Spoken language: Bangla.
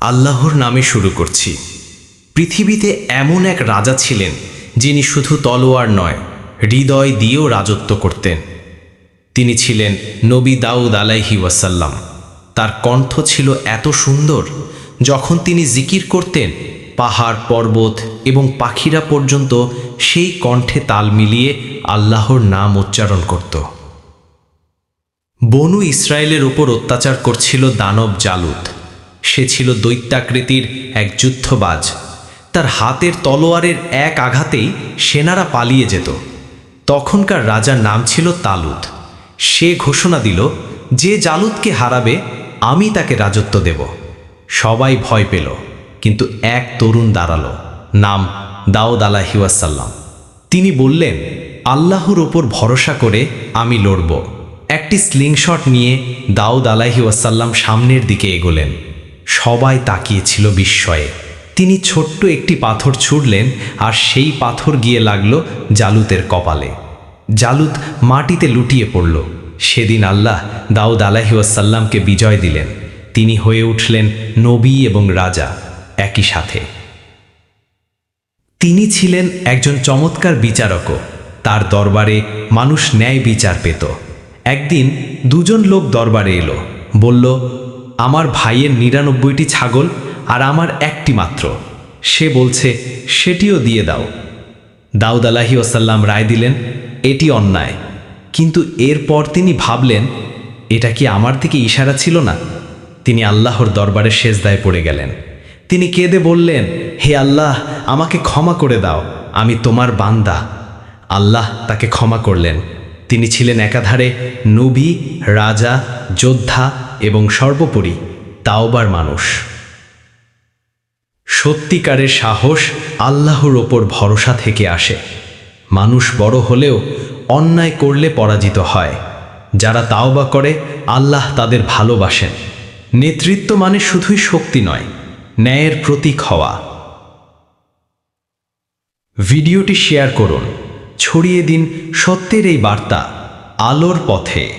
আল্লাহর নামে শুরু করছি। পৃথিবীতে এমন এক রাজা ছিলেন যিনি শুধু তলোয়ার নয়, হৃদয় দিয়েও রাজত্ব করতেন। তিনি ছিলেন নবী দাউদ আলাইহি ওয়াসাল্লাম। তার কণ্ঠ ছিল এত সুন্দর, যখন তিনি জিকির করতেন পাহাড়, পর্বত এবং পাখিরা পর্যন্ত সেই কণ্ঠে তাল মিলিয়ে আল্লাহর নাম উচ্চারণ করত। বনু ইসরায়েলের ওপর অত্যাচার করছিল দানব জালুত। সে ছিল দৈত্যাকৃতির এক যুদ্ধবাজ। তার হাতের তলোয়ারের এক আঘাতেই সেনারা পালিয়ে যেত। তখনকার রাজার নাম ছিল তালুত। সে ঘোষণা দিল, যে জালুতকে হারাবে আমি তাকে রাজত্ব দেব। সবাই ভয় পেল, কিন্তু এক তরুণ দাঁড়ালো, নাম দাউদ আলাইহি ওয়াসাল্লাম। তিনি বললেন, আল্লাহর ওপর ভরসা করে আমি লড়ব। একটি স্লিংশট নিয়ে দাউদ আলাইহি ওয়াসাল্লাম সামনের দিকে এগোলেন। সবাই তাকিয়েছিল বিস্ময়ে। তিনি ছোট্ট একটি পাথর ছুঁড়লেন, আর সেই পাথর গিয়ে লাগল জালুতের কপালে। জালুত মাটিতে লুটিয়ে পড়ল। সেদিন আল্লাহ দাউদ আলাইহি ওয়াসাল্লামকে বিজয় দিলেন। তিনি হয়ে উঠলেন নবী এবং রাজা একই সাথে। তিনি ছিলেন একজন চমৎকার বিচারকও। তার দরবারে মানুষ ন্যায় বিচার পেত। একদিন দুজন লোক দরবারে এলো, বলল, আমার ভাইয়ের ৯৯টি ছাগল আর আমার একটি মাত্র। সে বলছে, সেটিও দিয়ে দাও। দাউদ আলাইহি ওয়াসাল্লাম রায় দিলেন, এটি অন্যায়। কিন্তু এরপর তিনি ভাবলেন, এটা কি আমার দিকে ইশারা ছিল না? তিনি আল্লাহর দরবারে সেজদায় পড়ে গেলেন। তিনি কেঁদে বললেন, হে আল্লাহ, আমাকে ক্ষমা করে দাও, আমি তোমার বান্দা। আল্লাহ তাকে ক্ষমা করলেন। তিনি ছিলেন একাধারে নবী, রাজা, যোদ্ধা এবং সর্বোপরি তাওবার মানুষ। সত্যিকারের সাহস আল্লাহর ওপর ভরসা থেকে আসে। মানুষ বড় হলেও অন্যায় করলে পরাজিত হয়। যারা তাওবা করে আল্লাহ তাদের ভালোবাসেন। নেতৃত্ব মানে শুধুই শক্তি নয়, ন্যায়ের প্রতীক হওয়া। ভিডিওটি শেয়ার করুন, ছড়িয়ে দিন সত্যের এই বার্তা, আলোর পথে।